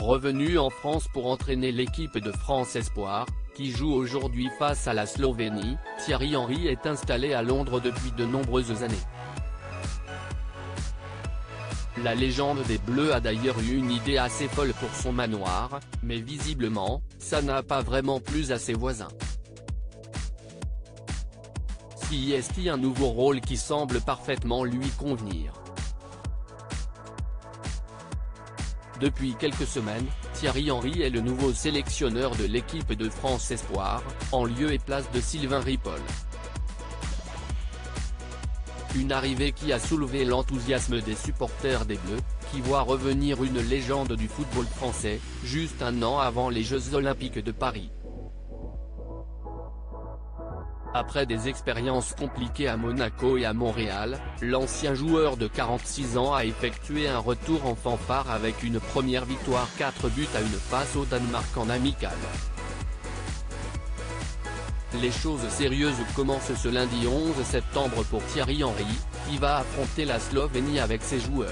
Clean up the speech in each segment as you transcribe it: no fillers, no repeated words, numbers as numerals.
Revenu en France pour entraîner l'équipe de France Espoir, qui joue aujourd'hui face à la Slovénie, Thierry Henry est installé à Londres depuis de nombreuses années. La légende des Bleus a d'ailleurs eu une idée assez folle pour son manoir, mais visiblement, ça n'a pas vraiment plu à ses voisins. Si est-il un nouveau rôle qui semble parfaitement lui convenir. Depuis quelques semaines, Thierry Henry est le nouveau sélectionneur de l'équipe de France Espoir, en lieu et place de Sylvain Ripoll. Une arrivée qui a soulevé l'enthousiasme des supporters des Bleus, qui voient revenir une légende du football français, juste un an avant les Jeux Olympiques de Paris. Après des expériences compliquées à Monaco et à Montréal, l'ancien joueur de 46 ans a effectué un retour en fanfare avec une première victoire 4 buts à 1 face au Danemark en amical. Les choses sérieuses commencent ce lundi 11 septembre pour Thierry Henry, qui va affronter la Slovénie avec ses joueurs.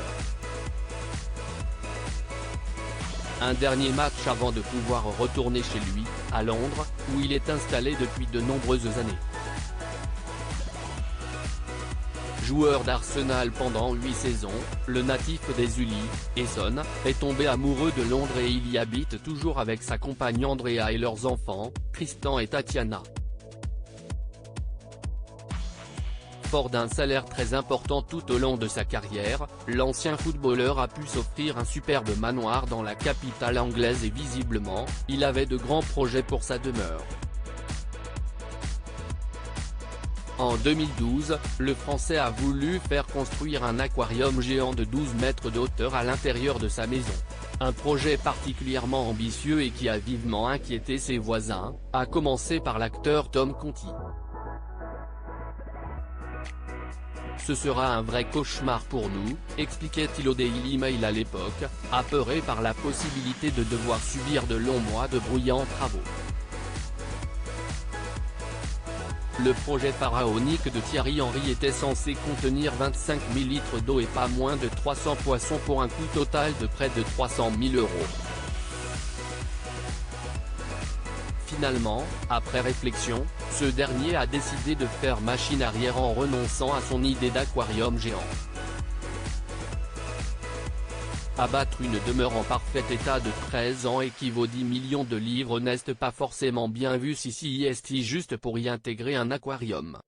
Un dernier match avant de pouvoir retourner chez lui, à Londres, où il est installé depuis de nombreuses années. Joueur d'Arsenal pendant 8 saisons, le natif des Uli, Essonne, est tombé amoureux de Londres et il y habite toujours avec sa compagne Andrea et leurs enfants, Tristan et Tatiana. Fort d'un salaire très important tout au long de sa carrière, l'ancien footballeur a pu s'offrir un superbe manoir dans la capitale anglaise et visiblement, il avait de grands projets pour sa demeure. En 2012, le Français a voulu faire construire un aquarium géant de 12 mètres de hauteur à l'intérieur de sa maison. Un projet particulièrement ambitieux et qui a vivement inquiété ses voisins, à commencer par l'acteur Tom Conti. Ce sera un vrai cauchemar pour nous, expliquait-il au Daily Mail à l'époque, apeuré par la possibilité de devoir subir de longs mois de bruyants travaux. Le projet pharaonique de Thierry Henry était censé contenir 25 000 litres d'eau et pas moins de 300 poissons pour un coût total de près de 300 000 €. Finalement, après réflexion, ce dernier a décidé de faire machine arrière en renonçant à son idée d'aquarium géant. Abattre une demeure en parfait état de 13 ans équivaut 10 millions de livres n'est pas forcément bien vu si est juste pour y intégrer un aquarium.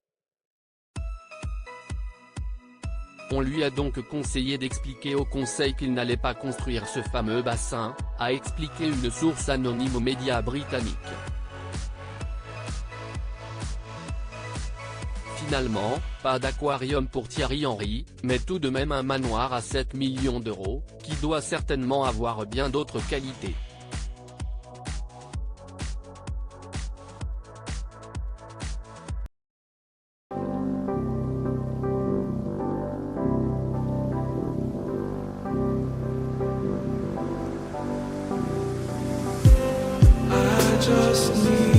On lui a donc conseillé d'expliquer au conseil qu'il n'allait pas construire ce fameux bassin, a expliqué une source anonyme aux médias britanniques. Finalement, pas d'aquarium pour Thierry Henry, mais tout de même un manoir à 7 millions d'euros, qui doit certainement avoir bien d'autres qualités. I just need